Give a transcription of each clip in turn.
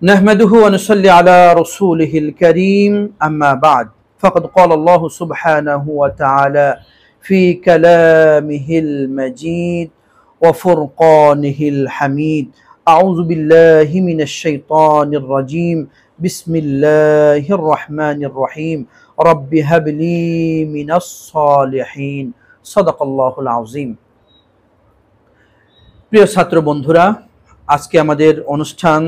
نحمده ونصلي على رسوله الكريم أما بعد فقد قال الله سبحانه وتعالى في كلامه المجيد وفرقانه الحميد أعوذ بالله من الشيطان الرجيم بسم الله الرحمن الرحيم رب هب لي من الصالحين صدق الله العظيم। প্রিয় ছাত্র বন্ধুরা, আজকে আমাদের অনুষ্ঠান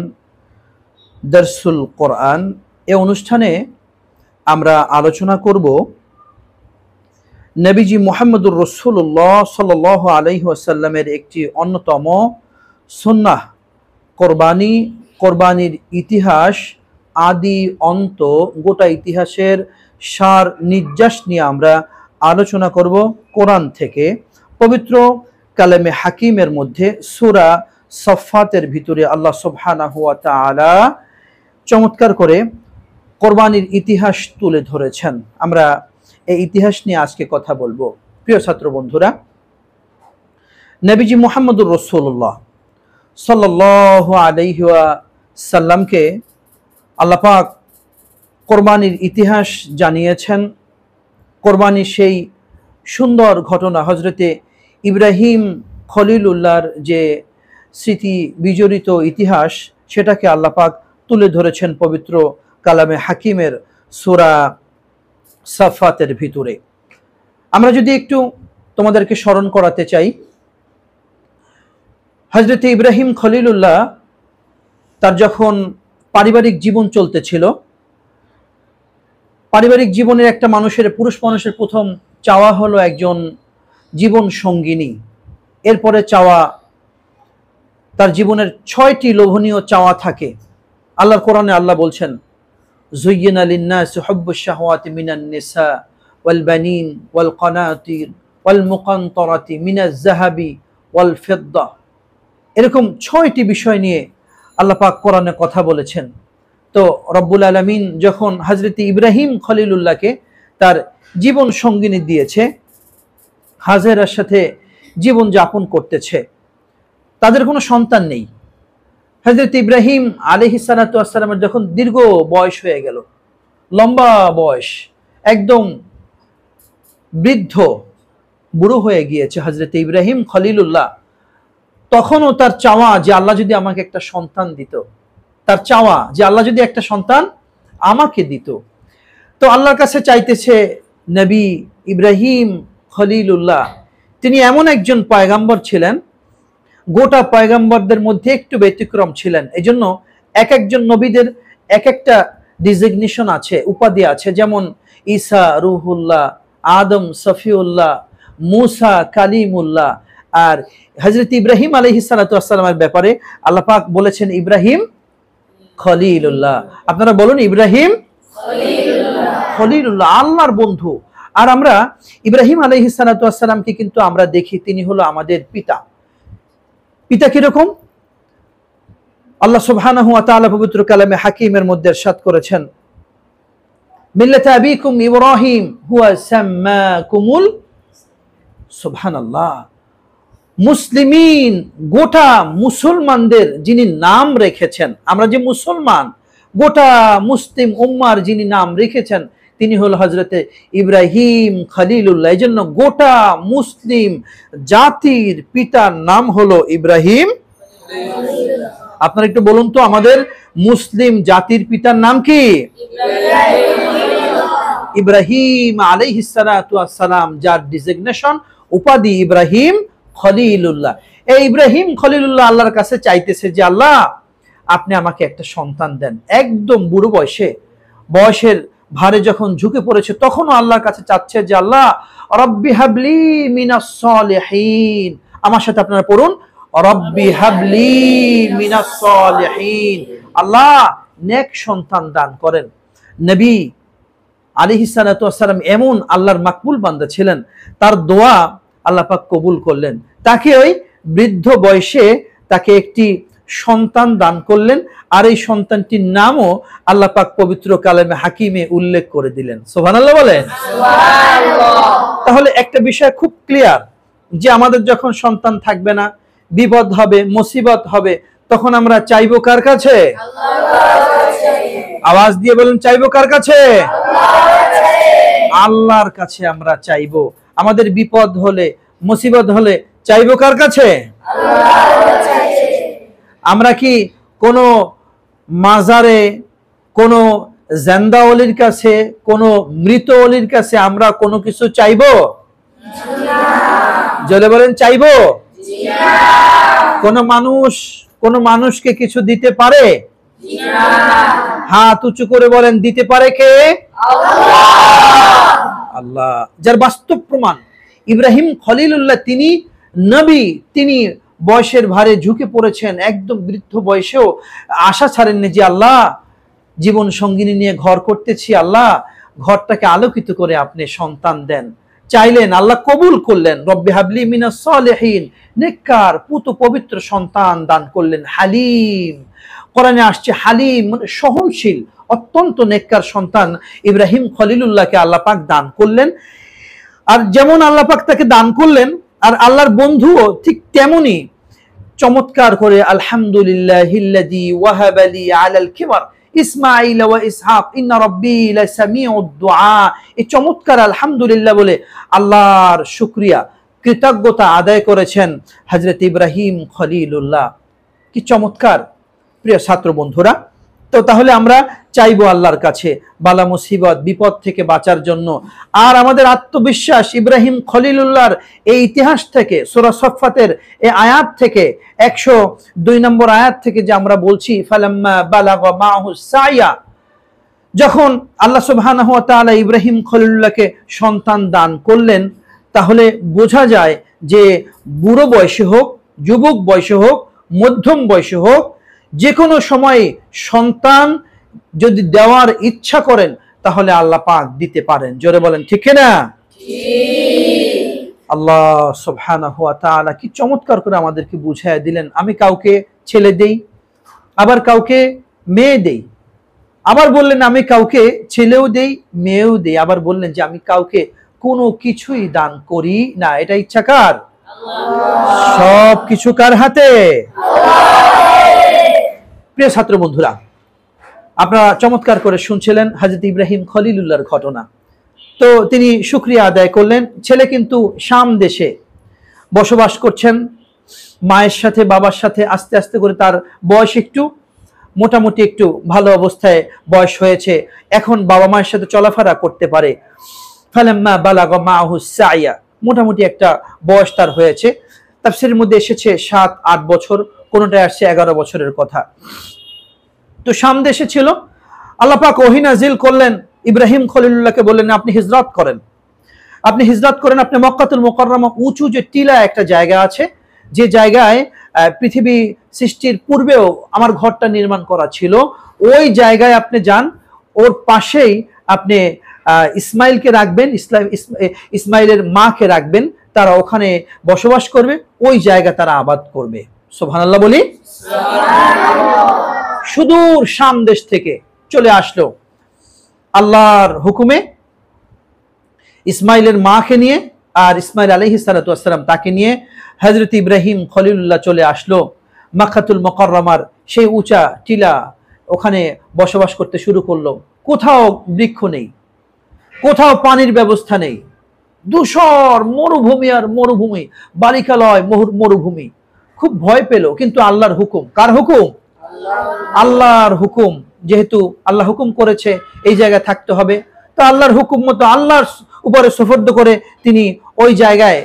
দরসুল কোরআন। এই অনুষ্ঠানে আমরা আলোচনা করব নবীজি মুহাম্মদুর রাসূলুল্লাহ সাল্লাল্লাহু আলাইহি ওয়াসাল্লামের একটি অন্যতম সুন্নাহ কোরবানির ইতিহাস, আদি অন্ত গোটা ইতিহাসের সার নির্যাস নিয়ে আমরা আলোচনা করব কোরআন থেকে। পবিত্র কালামে হাকিমের মধ্যে সূরা সফফাতের ভিতরে আল্লাহ সুবহানাহু ওয়া তাআলা চমৎকার করে কোরবানির ইতিহাস তুলে ধরেছেন। আমরা এই ইতিহাস নিয়ে আজকে কথা বলবো। প্রিয় ছাত্র বন্ধুরা, নবীজি মুহাম্মদুর রাসূলুল্লাহ সাল্লাল্লাহু আলাইহি ওয়াসাল্লামকে আল্লাহ পাক কোরবানির ইতিহাস জানিয়েছেন। কোরবানির সেই সুন্দর ঘটনা, হযরতে ইব্রাহিম খলিলুল্লাহর যে স্মৃতি বিজড়িত ইতিহাস, সেটাকে আল্লাহ পাক তুলে ধরেছেন পবিত্র কালামে হাকিমের সূরা সাফফাতের ভিতরে। আমরা যদি একটু তোমাদেরকে স্মরণ করাতে চাই, হযরতে ইব্রাহিম খলিলুল্লাহ তার যখন পারিবারিক জীবন চলতেছিল, পারিবারিক জীবনের একটা পুরুষ মানুষের প্রথম চাওয়া হলো একজন জীবন সঙ্গিনী। এরপরে চাওয়া, তার জীবনের 6টি লোভনীয় চাওয়া থাকে। আল্লাহর কোরআনে আল্লাহ বলছেন, যুয়্যিনা লিন-নাসি হুব্বুশ শাহাওয়াতি মিনান নিসা ওয়াল বানিন ওয়াল কানাতির ওয়াল মুকানতারাতি মিনাজ যাহাবি ওয়াল ফিদ্দা। এরকম 6টি বিষয় নিয়ে আল্লাহ পাক কোরআনে কথা বলেছেন। তো রব্বুল আলামিন যখন হযরত ইব্রাহিম খলিলুল্লাহকে তার জীবন সঙ্গিনী দিয়েছে, হাজেরার সাথে জীবন যাপন করতেছে, তাদের কোনো সন্তান নেই। হযরত ইব্রাহিম আলাইহিস সালাতু ওয়াস সালামের যখন দীর্ঘ বয়স হয়ে গেল, লম্বা বয়স, একদম বৃদ্ধ বুড়ো হয়ে গিয়েছে হযরত ইব্রাহিম খলিলুল্লাহ, তখনও তার চাওয়া যে আল্লাহ যদি আমাকে একটা সন্তান দিত, তার চাওয়া যে আল্লাহ যদি একটা সন্তান আমাকে দিত। তো আল্লাহর কাছে চাইতেছে নবী ইব্রাহিম খলিলুল্লাহ। তিনি এমন একজন পয়গাম্বর ছিলেন, গোটা পয়গাম্বরদের মধ্যে একটু ব্যতিক্রম ছিলেন। এই জন্য এক একজন নবীদের এক একটা ডিজিগনেশন আছে, উপাধি আছে। যেমন ঈসা রুহুল্লাহ, আদম সফিউল্লাহ, মুসা কালিমুল্লাহ। আর হযরত ইব্রাহিম আলাইহিস সালাতু ওয়াস সালামের ব্যাপারে আল্লাহ পাক বলেছেন ইব্রাহিম খলিলুল্লাহ। আপনারা বলুন ইব্রাহিম খলিলুল্লাহ, আল্লাহর বন্ধু। আর আমরা ইব্রাহিম আলাইহিস সালাতু ওয়াস সালামকে কিন্তু আমরা দেখি তিনি হলো আমাদের পিতা। পিতা কিরকম? আল্লাহ সুবহানাহু ওয়া তাআলা পবিত্র কালামে হাকিমের মধ্যে ইরশাদ করেছেন, মিল্লাতা আবিকুম ইব্রাহিম হুয়া সাম্মাকুমুল, সুবহানাল্লাহ, মুসলিমিন, গোটা মুসলমানদের যিনি নাম রেখেছেন, আমরা যে মুসলমান, গোটা মুসলিম উম্মার যিনি নাম রেখেছেন তিনি হলো হযরতে ইব্রাহিম খলিলুল্লাহ। এই জন্য গোটা মুসলিম জাতির পিতার নাম হলো ইব্রাহিম। আপনারা একটু বলুন তো, আমাদের মুসলিম জাতির পিতার নাম কি? ইব্রাহিম আলাইহিস সালাতু ওয়াস সালাম, যার ডিজিগনেশন, উপাধি ইব্রাহিম খলিলুল্লাহ। এই ইব্রাহিম খলিলুল্লাহ আল্লাহর কাছে চাইতেছে যে আল্লাহ আপনি আমাকে একটা সন্তান দেন। একদম বুড়ো বয়সের ভারে যখন ঝুঁকে পড়েছে, তখনও আল্লাহর কাছে চাচ্ছে যে আল্লাহ রব্বি হাবলি মিনাস সালিহিন। আমার সাথে আপনারা পড়ুন, রব্বি হাবলি মিনাস সালিহিন। আল্লাহ নেক সন্তান দান করেন। নবী আলাইহিস সালাতু ওয়াস সালাম এমন আল্লাহর মাকবুল বান্দা ছিলেন, তার দোয়া আল্লাহ পাক কবুল করলেন। তাকে ওই বৃদ্ধ বয়সে তাকে একটি সন্তান দান করলেন, আর এই সন্তানটির নামও আল্লাহ পাক পবিত্র কালামে হাকিমে উল্লেখ করে দিলেন। সুবহানাল্লাহ বলেন। তাহলে একটা বিষয় খুব ক্লিয়ার যে আমাদের যখন সন্তান থাকবে না, বিপদ হবে, মুসিবত হবে, তখন আমরা চাইবো কার কাছে? আওয়াজ দিয়ে বলেন, চাইবো কার কাছে? আল্লাহর কাছে আমরা চাইবো। আমাদের বিপদ হলে, মুসিবত হলে চাইবো কার কাছে? আমরা কি কোনো মাজারে, কোনো জিন্দা ওলির কাছে, কোনো মৃত ওলির কাছে আমরা কোনো কিছু চাইবো? জোরে বলেন, চাইবো? কোনো মানুষকে কিছু দিতে পারে? হাত উঁচু করে বলেন, দিতে পারে কে? আল্লাহ। যার বাস্তব প্রমাণ ইব্রাহিম খলিলুল্লাহ, তিনি নবী, তিনি বয়সের ভারে ঝুঁকে পড়েছেন, একদম বৃদ্ধ বয়সেও আশা ছাড়েননি যে আল্লাহ, জীবন সঙ্গিনী নিয়ে ঘর করতেছি, আল্লাহ ঘরটাকে আলোকিত করে আপনি সন্তান দেন। চাইলেন, আল্লাহ কবুল করলেন। রব্বি হাবলি মিনাস সালিহিন, নেককার পুত পবিত্র সন্তান দান করলেন। হালিম, কোরআনে আসছে হালিম মানে সহনশীল, অত্যন্ত নেককার সন্তান ইব্রাহিম খলিলুল্লাহকে আল্লাহ পাক দান করলেন। আর যেমন আল্লাহ পাক তাকে দান করলেন, আর আল্লাহর বন্ধুও ঠিক তেমনি চমৎকার করে আলহামদুলিল্লাহিল্লাযী ওয়াহাবা লি আলাল কিবার ইসমাঈল ওয়া ইসহাক ইন্না রাব্বী লাসামিউদ দুআ। এই চমৎকার আলহামদুলিল্লাহ বলে আল্লাহর শুকরিয়া, কৃতজ্ঞতা আদায় করেছেন হযরত ইব্রাহিম খলিলুল্লাহ। কি চমৎকার প্রিয় ছাত্র বন্ধুরা। তো তাহলে আমরা চাইবো আল্লাহর কাছে বালা মুসিবত বিপদ থেকে বাঁচার জন্য। আর আমাদের আত্মবিশ্বাস ইব্রাহিম খলিলুল্লাহর এই ইতিহাস থেকে, সূরা সফফাতের এই আয়াত থেকে, 102 নম্বর আয়াত থেকে যে আমরা বলছি ফালাম্মা বালাগা মাহু সাইয়া, যখন আল্লাহ সুবহানাহু ওয়া তাআলা ইব্রাহিম খলিলুল্লাহকে সন্তান দান করলেন, তাহলে বোঝা যায় যে বুড়ো বয়সে হোক, যুবক বয়সে হোক, মধ্যম বয়সে হোক, যে কোনো সময় সন্তান যদি দেওয়ার ইচ্ছা করেন তাহলে আল্লাহ পাক দিতে পারেন। জোরে বলেন ঠিক না? আল্লাহ সুবহানাহু ওয়া তাআলা কি চমৎকার করে আমাদেরকে বুঝায় দিলেন। আমি কাউকে ছেলে দেই, আবার কাউকে মেয়ে দেই, আবার বললেন আমি কাউকে ছেলেও দেই মেয়েও দেই, আবার বললেন যে আমি কাউকে কোনো কিছুই দান করি না। এটা ইচ্ছা কার? সব কিছু কার হাতে? প্রিয় ছাত্র বন্ধুরা, আপনারা চমৎকার করে শুনছিলেন হযরত ইব্রাহিম খলিলুল্লাহর ঘটনা। তো তিনি শুকরিয়া আদায় করলেন। ছেলে কিন্তু শাম দেশে বসবাস করছেন মায়ের সাথে, বাবার সাথে। আস্তে আস্তে করে তার বয়স একটু মোটামুটি একটু ভালো অবস্থায় বয়স হয়েছে, এখন বাবা মায়ের সাথে চলাফেরা করতে পারে। ফালাম্মা বালাগা মাহু সাইয়া, মোটামুটি একটা বয়স তার হয়েছে। তাফসীরের মধ্যে এসেছে 7-8 বছর, কোনটায় আসছে 11 বছরের কথা। তো শাম দেশে ছিল। আল্লাহ পাক ওহী নাজিল করলেন, ইব্রাহিম খলিলুল্লাহকে বললেন আপনি হিজরত করেন, আপনি হিজরত করেন, আপনি মক্কাতুল মুকাররমা, উঁচু যে টিলা একটা জায়গা আছে, যে জায়গায় পৃথিবী সৃষ্টির পূর্বেও আমার ঘরটা নির্মাণ করা ছিল, ওই জায়গায় আপনি যান। ওর পাশেই আপনি ইসমাইলকে রাখবেন, ইসমাইলের মাকে রাখবেন, তারা ওখানে বসবাস করবে, ওই জায়গা তারা আবাদ করবে। সুবহানাল্লাহ বলি। সুদূর শাম দেশ থেকে চলে আসলো আল্লাহর হুকুমে ইসমাইলের মাকে নিয়ে, আর ইসমাইল আলাইহিস সালাতু ওয়াস সালাম তাকে নিয়ে হযরত ইব্রাহিম খলিলুল্লাহ চলে আসলো মক্কাতুল মুকাররমার সেই উঁচা টিলা, ওখানে বসবাস করতে শুরু করলো। কোথাও বৃক্ষ নেই, কোথাও পানির ব্যবস্থা নেই, ধূসর মরুভূমি আর মরুভূমি, বালিকালয় মরুভূমি। খুব ভয় পেল, কিন্তু আল্লাহর হুকুম। কার হুকুম? আল্লাহর হুকুম। যেহেতু আল্লাহ হুকুম করেছে এই জায়গায় থাকতে হবে, তো আল্লাহর হুকুম মতো আল্লাহর উপরে সুফর্দ করে তিনি ওই জায়গায়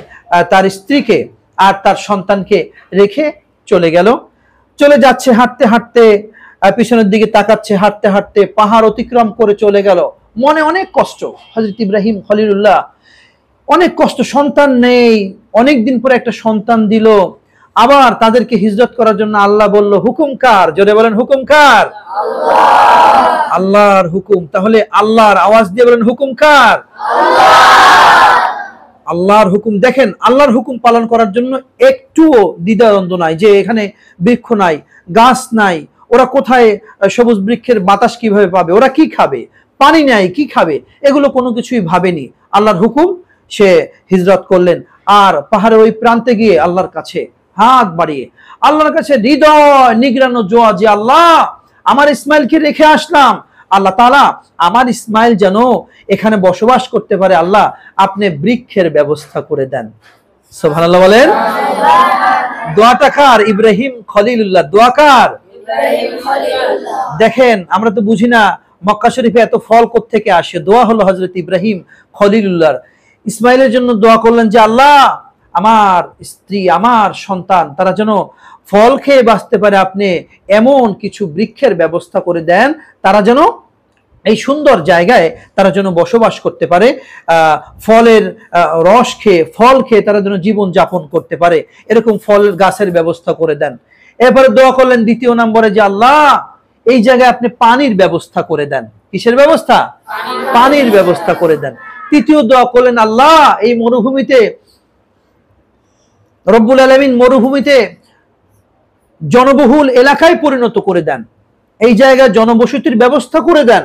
তার স্ত্রীকে আর তার সন্তানকে রেখে চলে গেল। চলে যাচ্ছে হাঁটতে হাঁটতে, পিছনের দিকে তাকাচ্ছে, হাঁটতে হাঁটতে পাহাড় অতিক্রম করে চলে গেল। মনে অনেক কষ্ট হযরত ইব্রাহিম খলিলুল্লাহ, অনেক কষ্ট, সন্তান নেই, অনেক দিন পরে একটা সন্তান দিল। আবার তাদেরকে হিজরত করার জন্য আল্লাহ বলল, হুকুম কার? জোরে বলেন হুকুম কার? আল্লাহর হুকুম। তাহলে আল্লাহর, আওয়াজ দিয়ে বলেন হুকুম কার? আল্লাহর হুকুম। দেখেন, আল্লাহর হুকুম পালন করার জন্য একটুও দ্বিধাদ্বন্দ্ব নাই, যে এখানে বৃক্ষ নাই, গাছ নাই, ওরা কোথায় সবুজ বৃক্ষের বাতাস কিভাবে পাবে, ওরা কি খাবে, পানি নাই কি খাবে, এগুলো কোনো কিছুই ভাবেনি। আল্লাহর হুকুম, সে হিজরত করলেন। আর পাহাড়ের ওই প্রান্তে গিয়ে আল্লাহর কাছে হাত বাড়িয়ে আল্লাহর কাছে হৃদয় নিগড়ানো দোয়া, যে আল্লাহ আমার ইসমাইলকে রেখে আসলাম, আল্লাহ তাআলা আমার ইসমাইল যেন এখানে বসবাস করতে পারে, আল্লাহ আপনি বৃক্ষের ব্যবস্থা করে দেন। সুবহানাল্লাহ বলেন। দোয়াটা কার? ইব্রাহিম খলিলুল্লাহ। দোয়া কার? দেখেন আমরা তো বুঝি না মক্কা শরীফে এত ফল কোত্থেকে আসে। দোয়া হলো হযরত ইব্রাহিম খলিলুল্লাহর। ইসমাইলের জন্য দোয়া করলেন যে আল্লাহ আমার স্ত্রী, আমার সন্তান তারা যেন ফল খেয়ে বাঁচতে পারে, আপনি এমন কিছু বৃক্ষের ব্যবস্থা করে দেন তারা যেন এই সুন্দর জায়গায় তারা যেন বসবাস করতে পারে, ফলের রস খেয়ে, ফল খেয়ে তারা যেন জীবন যাপন করতে পারে, এরকম ফলের গাছের ব্যবস্থা করে দেন। এরপরে দোয়া করলেন দ্বিতীয় নম্বরে যে আল্লাহ এই জায়গায় আপনি পানির ব্যবস্থা করে দেন। কিসের ব্যবস্থা? পানির ব্যবস্থা করে দেন। তৃতীয় দোয়া করলেন আল্লাহ এই মরুভূমিতে, রব্বুল আলামিন মরুভূমিতে জনবহুল এলাকায় পরিণত করে দেন, এই জায়গায় জনবসতির ব্যবস্থা করে দেন।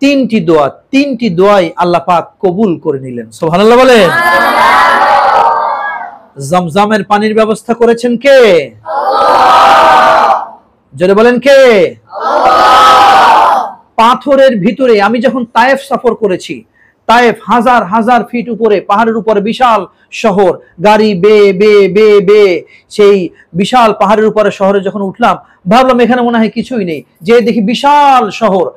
তিনটি দোয়াই আল্লাহ পাক কবুল করে নিলেন। সুবহানাল্লাহ বলেন। জমজমের পানির ব্যবস্থা করেছেন কে? জোরে বলেন কে? পাথরের ভিতরে, আমি যখন তায়েফ সফর করেছি, তায়েফ হাজার হাজার ফিট উপরে, পাহাড়ের উপরে বিশাল শহর, গাড়ি বেয়ে বেয়ে বেয়ে বেয়ে সেই বিশাল পাহাড়ের উপরে শহরে যখন উঠলাম, ভাবলাম এখানে মনে হয় কিছুই নেই, যে দেখি বিশাল শহর,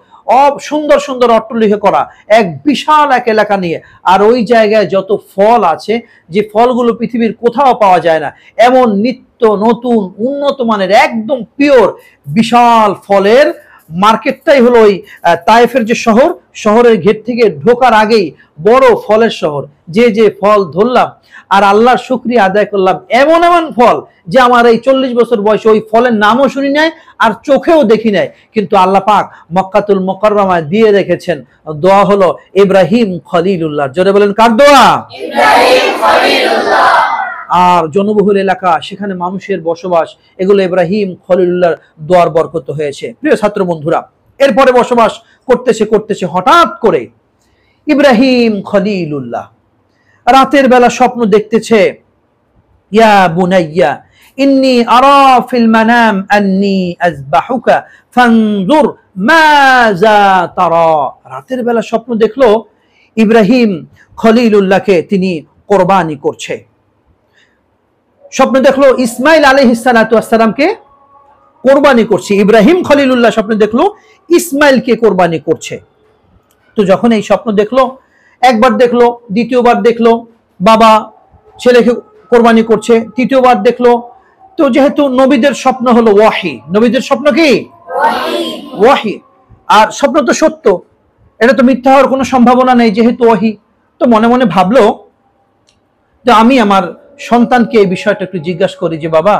সুন্দর সুন্দর অট্টালিকা করা, এক বিশাল এক এলাকা নিয়ে, আর ওই জায়গায় যত ফল আছে, যে ফলগুলো পৃথিবীর কোথাও পাওয়া যায় না, এমন নিত্য নতুন উন্নত মানের একদম পিওর বিশাল ফলের মার্কেটটাই হলো ওই তায়েফের যে শহর, শহরের গেট থেকে ঢোকার আগেই বড় ফলের শহর। যে ফল ধরলাম আর আল্লাহর শুকরিয়া আদায় করলাম, এমন এমন ফল যে আমার এই 40 বছর বয়সে ওই ফলের নামও শুনি নাই আর চোখেও দেখি নাই, কিন্তু আল্লাহ পাক মক্কাতুল মুকাররমায় দিয়ে রেখেছেন। দোয়া হলো ইব্রাহিম খলিলুল্লাহ। জোরে বলেন কার দোয়া? ইব্রাহিম খলিলুল্লাহ। আর জনবহুল এলাকা, সেখানে মানুষের বসবাস, এগুলো ইব্রাহিম খলিলুল্লাহর দোয়ার বরকত হয়েছে। প্রিয় ছাত্র বন্ধুরা, এরপরে বসবাস করতেছে করতেছে হঠাৎ করে ইব্রাহিম খলিলুল্লাহ রাতের বেলা স্বপ্ন দেখতেছে, ইয়া বুনাইয়া ইন্নী আরা ফিল মানাম আন্নী আযবাহুকা ফানজুর মাযা তারা। রাতের বেলা স্বপ্ন দেখলো ইব্রাহিম খলিলুল্লাহকে তিনি কোরবানি করছে। স্বপ্ন দেখলো ইসমাইল আলাইহিস সালাতু ওয়াস সালামকে কোরবানি করছে। ইব্রাহিম খলিলুল্লাহ স্বপ্ন দেখলো ইসমাইলকে কোরবানি করছে। তো যখন এই স্বপ্ন দেখলো, একবার দেখলো, দ্বিতীয়বার দেখলো বাবা ছেলেকে কোরবানি করছে, তৃতীয়বার দেখলো, তো যেহেতু নবীদের স্বপ্ন হলো ওয়াহি, নবীদের স্বপ্ন কি? ওয়াহি। আর স্বপ্ন তো সত্য, এটা তো মিথ্যা হওয়ার কোনো সম্ভাবনা নেই, যেহেতু ওয়াহি। তো মনে মনে ভাবলো যে আমি আমার সন্তানকে এই বিষয়টা একটু জিজ্ঞাসা করি, যে বাবা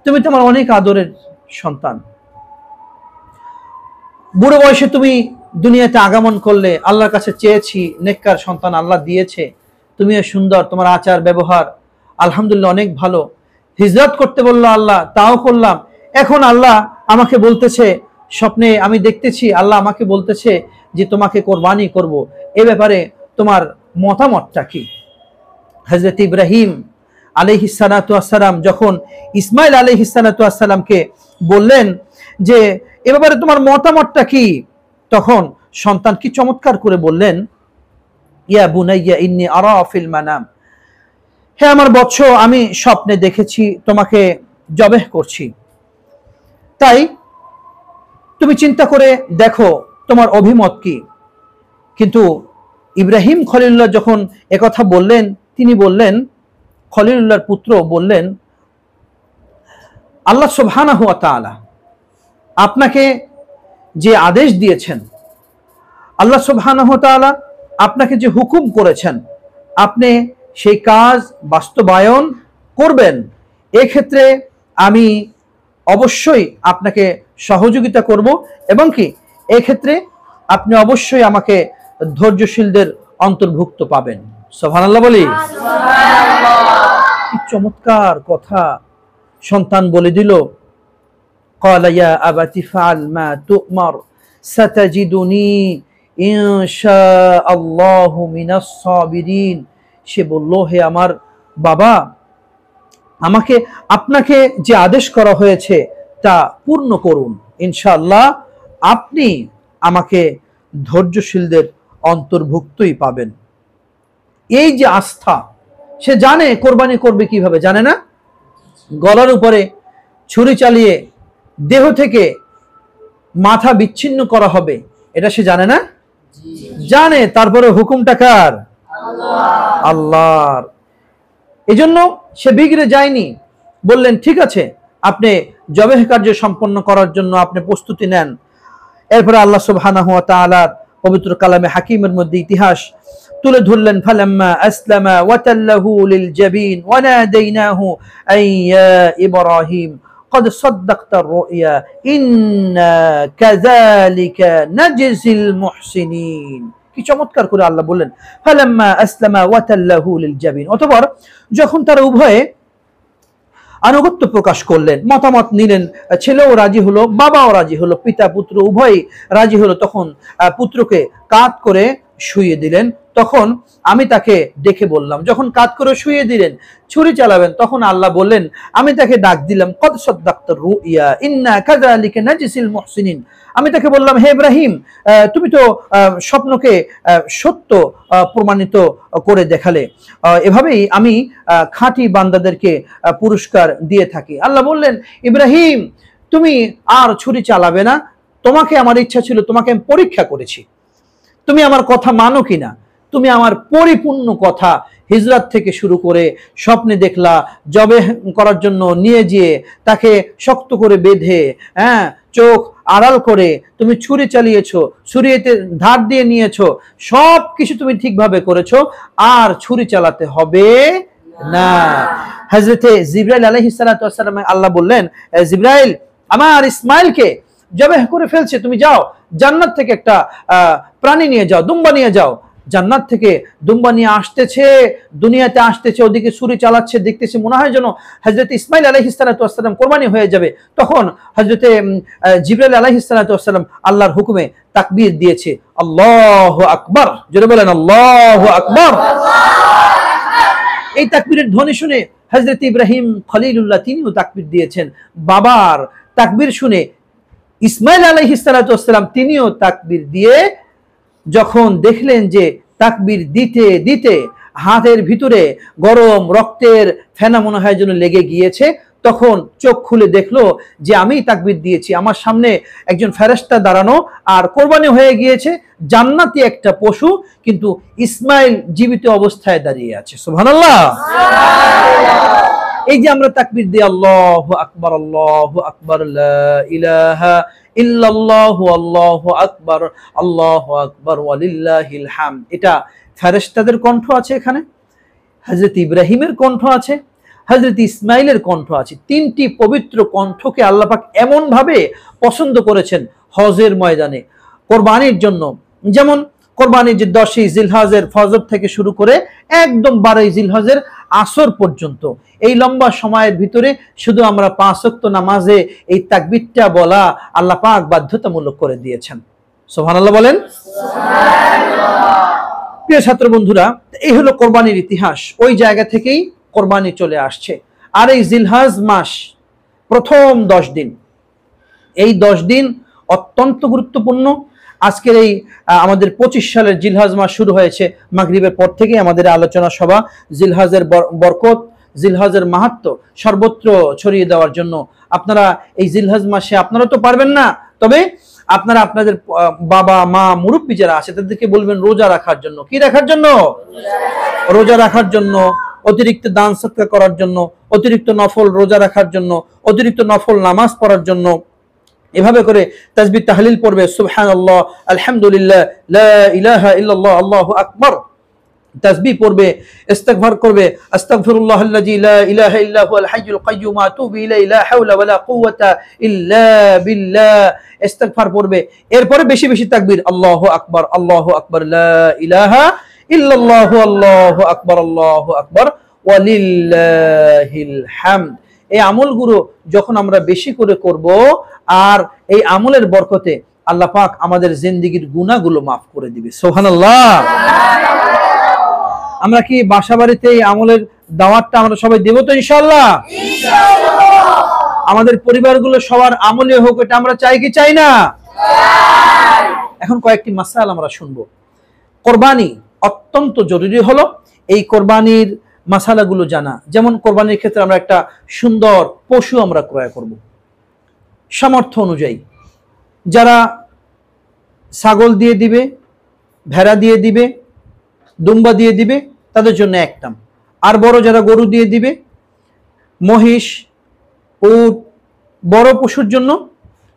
তুমি তো আমার অনেক আদরের সন্তান, বুড়ো বয়সে তুমি দুনিয়াতে আগমন করলে, আল্লাহর কাছে চেয়েছি, নেককার সন্তান আল্লাহ দিয়েছে, তুমিও সুন্দর, তোমার আচার ব্যবহার আলহামদুলিল্লাহ অনেক ভালো, হিজরত করতে বললো আল্লাহ, তাও করলাম, এখন আল্লাহ আমাকে বলতেছে, স্বপ্নে আমি দেখতেছি আল্লাহ আমাকে বলতেছে যে তোমাকে কোরবানি করব, এ ব্যাপারে তোমার মতামতটা কি? হযরত ইব্রাহিম আলাইহিস সালাতু ওয়াস সালাম যখন ইসমাইল আলাইহিস সালাতু ওয়াস সালামকে বললেন যে এ ব্যাপারে তোমার মতামতটা কি, তখন সন্তান কি চমৎকার করে বললেন, ইয়া বুনাইয়া ইন্নী আরা ফিল মানাম, হে আমার বৎস, আমি স্বপ্নে দেখেছি তোমাকে জবেহ করছি, তাই তুমি চিন্তা করে দেখো তোমার অভিমত কি। কিন্তু ইব্রাহিম খলিলুল্লাহ যখন একথা বললেন, তিনি বললেন, খলিলুল্লাহর পুত্র বললেন, আল্লাহ সুবহানাহু ওয়া তাআলা আপনাকে যে আদেশ দিয়েছেন, আল্লাহ সুবহানাহু ওয়া তাআলা আপনাকে যে হুকুম করেছেন, আপনি সেই কাজ বাস্তবায়ন করবেন, এক্ষেত্রে আমি অবশ্যই আপনাকে সহযোগিতা করব, এবং কি এক্ষেত্রে আপনি অবশ্যই আমাকে ধৈর্যশীলদের অন্তর্ভুক্ত পাবেন। সুবহানাল্লাহ বলি। কি চমৎকার কথা সন্তান বলে দিল। ক্বালা ইয়া আবাতি ফাআল মা তু'মার সাতাজিদুনি ইনশাআল্লাহু মিনাস সাবিরিন। সে বলল, হে আমার বাবা, আমাকে আপনাকে যে আদেশ করা হয়েছে তা পূর্ণ করুন, ইনশাআল্লাহ আপনি আমাকে ধৈর্যশীলদের অন্তর্ভুক্তই পাবেন। এই যে আস্থা, সে জানে কোরবানি করবে কিভাবে, জানে না? গলার উপরে ছুরি চালিয়ে দেহ থেকে মাথা বিচ্ছিন্ন করা হবে, এটা সে জানে না? জানে। তারপরে হুকুমটা কার? আল্লাহর। এজন্য সে বিগড়ে যায়নি, বললেন ঠিক আছে আপনি জবেহ কার্য সম্পন্ন করার জন্য আপনি প্রস্তুতি নেন। এরপরে আল্লাহ সুবহানাহু ওয়া তাআলার পবিত্র কালামে হাকিমের মধ্যে ইতিহাস তুলে ধরলেন, ফালাম্মা আসলামা ওয়া তাল্লাহু লিল জাবিন ওয়া নাদাইনাহু আইয়া ইব্রাহিম قد صدقت الرؤيا إنا كذلك نجزي المحسنين। কি চমৎকার করে আল্লাহ বললেন, ফালাম্মা আসলামা ওয়া তাল্লাহু লিল জাবিন, অতঃপর যখন তারা উভয়ে আনুগত্য প্রকাশ করলেন, মতামত নিলেন, ছেলেও রাজি হলো, বাবাও রাজি হলো, পিতা পুত্র উভয়ই রাজি হলো, তখন পুত্রকে কাঁধ করে শুইয়ে দিলেন। তখন আমি তাকে ডেকে বললাম, যখন কাঁধ করে শুইয়ে দিলেন, ছুরি চালাবেন, তখন আল্লাহ বললেন, আমি তাকে ডাক দিলাম, কদ সাদ্দাকতার রুইয়া ইন্না কাযালিকা নাজসিল মুহসিনিন। আমি তাকে বললাম, হে ইব্রাহিম, তুমি তো স্বপ্নকে সত্য প্রমাণিত করে দেখালে, এভাবেই আমি খাঁটি বান্দাদেরকে পুরস্কার দিয়ে থাকি। আল্লাহ বললেন, ইব্রাহিম তুমি আর ছুরি চালাবে না, তোমাকে আমার ইচ্ছা ছিল, তোমাকে আমি পরীক্ষা করেছি, তুমি আমার কথা মানো কিনা। তুমি আমার পরিপূর্ণ কথা হিজরত থেকে শুরু করে স্বপ্নে দেখলা, জবে করার জন্য নিয়ে গিয়ে তাকে শক্ত করে বেঁধে, চোখ আড়াল করে তুমি ছুরি চালিয়েছো, ছুরিতে ধার দিয়ে নিয়েছো, সব কিছু তুমি ঠিকভাবে করেছো, আর ছুরি চালাতে হবে না। হযরতে জিবরাইল আলাইহিস সালাতু ওয়াস সালাম আল্লাহ বললেন, জিবরাইল আমার ইসমাইলকে জবেহ করে ফেলছে, তুমি যাও জান্নাত থেকে একটা প্রাণী নিয়ে যাও, দুম্বা নিয়ে যাও। জান্নাত থেকে দুম্বা নিয়ে আসতেছে, দুনিয়াতে আসতেছে, ওদিকে ছুরি চালাচ্ছে, দেখতেছে মনে হয় যেন হযরত ইসমাইল আলাইহিস সালাতু ওয়াস সালাম কোরবানি হয়ে যাবে। তখন হযরতে জিবরাইল আলাইহিস সালাতু ওয়াস সালাম আল্লাহর হুকুমে তাকবীর দিয়েছে, আল্লাহু আকবার, জোরে বলেন আল্লাহু আকবার। এই তাকবীরের ধ্বনি শুনে হযরত ইব্রাহিম খলিলুল্লাহ তিনিও তাকবীর দিয়েছেন। বাবার তাকবীর শুনে ইসমাইল আলাইহিস সালাতু ওয়াস সালাম তিনিও তাকবীর দিয়ে যখন দেখলেন যে তাকবীর দিতে দিতে হাতের ভিতরে গরম রক্তের ফেনা মনে হয় যেন লেগে গিয়েছে, তখন চোখ খুলে দেখলো যে আমি তাকবীর দিয়েছি, আমার সামনে একজন ফেরেশতা দাঁড়ানো, আর কোরবানি হয়ে গিয়েছে জান্নাতি একটা পশু, কিন্তু ইসমাইল জীবিত অবস্থায় দাঁড়িয়ে আছে। সুবহানাল্লাহ। এই যে আমরা তাকবীর দিই আল্লাহু আকবার, আল্লাহু আকবার, লা ইলাহা ইল্লাল্লাহু আল্লাহু আকবার, আল্লাহু আকবার ওয়ালিল্লাহিল হামদ, এটা ফেরেশতাদের কণ্ঠ আছে, এখানে হযরত ইব্রাহিমের কণ্ঠ আছে, হযরত ইসমাইলের কণ্ঠ আছে। তিনটি পবিত্র কণ্ঠকে আল্লাহ পাক এমন ভাবে পছন্দ করেছেন হজের ময়দানে কোরবানির জন্য। যেমন কোরবানির যে 10ই জিলহজের ফজর থেকে শুরু করে একদম 12ই জিলহজের আসর পর্যন্ত, এই লম্বা সময়ের ভিতরে শুধু আমরা 5 ওয়াক্ত নামাজে এই তাকবীরটা বলা আল্লাহ পাক বাধ্যতামূলক করে দিয়েছেন। সুবহানাল্লাহ বলেন। প্রিয় ছাত্র বন্ধুরা, এই হলো কোরবানির ইতিহাস। ওই জায়গা থেকেই কোরবানি চলে আসছে। আর এই জিলহজ মাস প্রথম 10 দিন, এই 10 দিন অত্যন্ত গুরুত্বপূর্ণ। আজকের এই আমাদের 25 সালের জিলহজ মাস শুরু হয়েছে, মাগরিবের পর থেকেই আমাদের আলোচনা সভা জিলহজের বরকত, জিলহজের মাহাত্ম্য সর্বত্র ছড়িয়ে দেওয়ার জন্য। আপনারা এই জিলহজ মাসে, আপনারা তো পারবেন না, তবে আপনারা আপনাদের বাবা মা মুরব্বী যারা আছে তাদেরকে বলবেন রোজা রাখার জন্য। কি রাখার জন্য? রোজা রাখার জন্য, অতিরিক্ত দান সদকা করার জন্য, অতিরিক্ত নফল রোজা রাখার জন্য, অতিরিক্ত নফল নামাজ পড়ার জন্য। এভাবে করে তাসবিহ তাহলিল পড়বে, সুবহানাল্লাহ, আলহামদুলিল্লাহ, লা ইলাহা ইল্লাল্লাহ, আল্লাহু আকবার, তাসবিহ পড়বে, ইস্তিগফার করবে, আস্তাগফিরুল্লাহাল্লাযী লা ইলাহা ইল্লা হুয়াল হাইয়ুল কাইয়্যুম ওয়া আতুবু ইলাইহি, লা হাওলা ওয়ালা কুওয়াতা ইল্লা বিল্লাহ, ইস্তিগফার পড়বে। এরপরে বেশি বেশি তাকবীর, আল্লাহু আকবার, আল্লাহু আকবার, লা ইলাহা ইল্লাল্লাহ, আল্লাহু আকবার, আল্লাহু আকবার ওয়ালিল্লাহিল হামদ। এই আমলগুলো যখন আমরা বেশি করে করব, আর এই আমলের বরকতে আল্লাহ পাক আমাদের জিন্দেগীর গুনাহগুলো মাফ করে দিবে। সুবহানাল্লাহ। আমরা কি বাসা বাড়িতে এই আমলের দাওয়াতটা আমরা সবাই দেব তো ইনশাআল্লাহ? আমাদের পরিবারগুলো সবার আমলে হোক, এটা আমরা চাই কি চাই না? এখন কয়েকটি মাসাইল আমরা শুনবো। কোরবানি অত্যন্ত জরুরি হলো এই কোরবানির মাসালাগুলো জানা। যেমন কোরবানির ক্ষেত্রে আমরা একটা সুন্দর পশু আমরা ক্রয় করব সামর্থ্য অনুযায়ী। যারা ছাগল দিয়ে দিবে, ভেড়া দিয়ে দিবে, দুম্বা দিয়ে দিবে, তাদের জন্য এক নাম। আর বড় যারা গরু দিয়ে দিবে, মহিষ, উট, বড় পশুর জন্য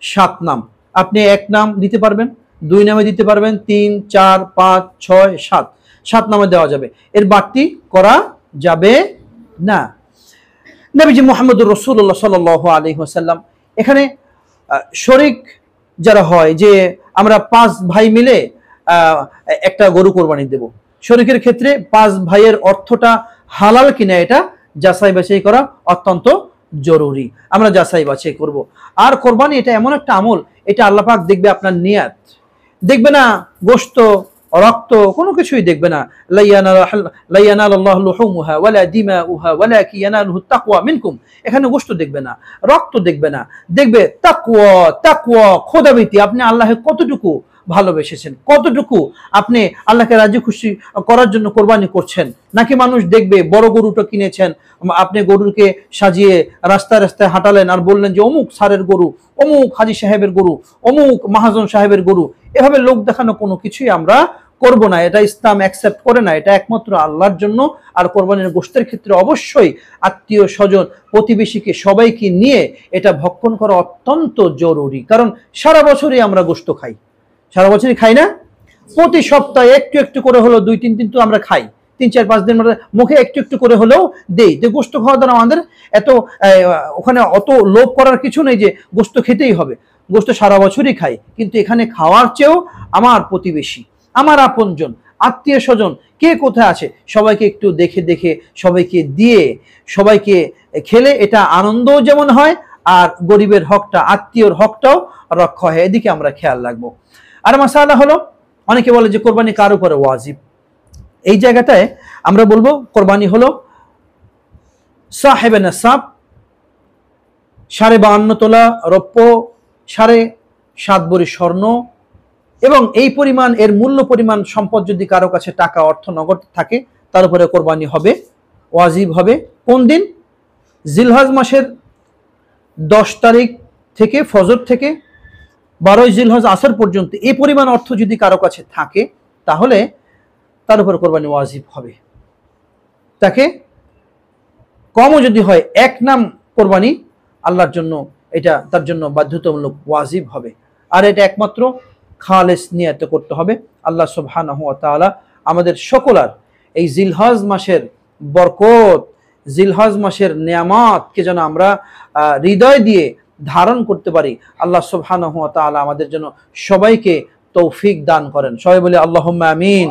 7 নাম। আপনি এক নাম দিতে পারবেন, 2 নামে দিতে পারবেন, 3, 4, 5, 6, 7 নামে দেওয়া যাবে। এর বাড়তি করা যাবে না। নবীজি মুহাম্মদুর রাসূলুল্লাহ সাল্লাল্লাহু আলাইহি ওয়াসাল্লাম এখানে শরীক যারা হয়, যে আমরা 5 ভাই মিলে একটা গরু কোরবানি দেব, শরীকের ক্ষেত্রে 5 ভাইয়ের অর্থটা হালাল কিনা এটা যাচাই বাছাই করা অত্যন্ত জরুরি। আমরা যাচাই বাছাই করব। আর কোরবানি এটা এমন একটা আমল, এটা আল্লাহ পাক দেখবে আপনার নিয়াত, দেখবে না গোশত, রক্ত, কোনো কিছুই দেখবে না। লা ইয়ানালুল্লাহু লুহুমুহা ওয়ালা দিমাউহা ওয়ালাকিন ইয়ানালুহু তাকওয়া মিনকুম। এখানে গোশত দেখবে না, রক্ত দেখবে না, দেখবে তাকওয়া, তাকওয়া, খোদাভীতি। আপনি আল্লাহকে কতটুকু ভালোবেসেছেন, কতটুকু আপনি আল্লাহকে রাজি খুশি করার জন্য কোরবানি করছেন। নাকি মানুষ দেখবে বড় গরুটা কিনেছেন, আপনি গরুকে সাজিয়ে রাস্তায় রাস্তায় হাঁটালেন আর বললেন যে অমুক সারের গরু, অমুক হাজী সাহেবের গরু, অমুক মহাজন সাহেবের গরু। এভাবে লোক দেখানো কোনো কিছুই আমরা করব না। এটা ইসলাম অ্যাকসেপ্ট করে না। এটা একমাত্র আল্লাহর জন্য। আর কোরবানির গোশতের ক্ষেত্রে অবশ্যই আত্মীয় স্বজন, প্রতিবেশীকে সবাইকে নিয়ে এটা ভক্ষণ করা অত্যন্ত জরুরি। কারণ সারা বছরই আমরা গোশত খাই, সারা বছরই খাই না? প্রতি সপ্তাহে একটু একটু করে হলো 2-3 দিন তো আমরা খাই, 3-4-5 দিন মুখে একটু একটু করে হলেও দেই। তো গোশত খাওয়া দ্বারা আমাদের এত ওখানে অত লোভ করার কিছু নেই যে গোশত খেতেই হবে। গোশত সারা বছরই খাই, কিন্তু এখানে খাওয়ার চেয়েও আমার প্রতিবেশী, আমার আপনজন, আত্মীয় স্বজন কে কোথায় আছে সবাইকে একটু দেখে দেখে সবাইকে দিয়ে সবাইকে খেলে এটা আনন্দও যেমন হয়, আর গরিবের হকটা, আত্মীয়র হকটাও রক্ষা হয়। এদিকে আমরা খেয়াল রাখবো। আর মাসালা হলো, অনেকে বলে যে কোরবানি কার উপরে ওয়াজিব। এই জায়গাটায় আমরা বলবো কোরবানি হলো সাহেবে নাসাব, 52.5 তোলা রৌপ্য, 7.5 ভরি স্বর্ণ, এবং এই পরিমাণ এর মূল্য পরিমাণ সম্পদ যদি কারো কাছে টাকা অর্থ নগদ থাকে, তার উপরে কোরবানি হবে, ওয়াজিব হবে। কোন দিন? জিলহজ মাসের 10 তারিখ থেকে, ফজর থেকে 12 জিলহজ আসর পর্যন্ত এই পরিমাণ অর্থ যদি কারো কাছে থাকে, তাহলে তার উপর কোরবানি ওয়াজিব হবে। তাকে কমও যদি হয়, এক নাম কোরবানি আল্লাহর জন্য, এটা তার জন্য বাধ্যতামূলক ওয়াজিব হবে। আর এটা একমাত্র খালেস নিয়তে করতে হবে। আল্লাহ সুবহানাহু ওয়া তাআলা আমাদের সকলার এই জিলহজ মাসের বরকত, জিলহজ মাসের নিয়ামতকে যেন আমরা হৃদয় দিয়ে ধারণ করতে পারি। আল্লাহ সুবহানাহু ওয়া তাআলা আমাদের জন্য সবাইকে তৌফিক দান করেন। সবাই বলে আল্লাহুম্মা আমিন।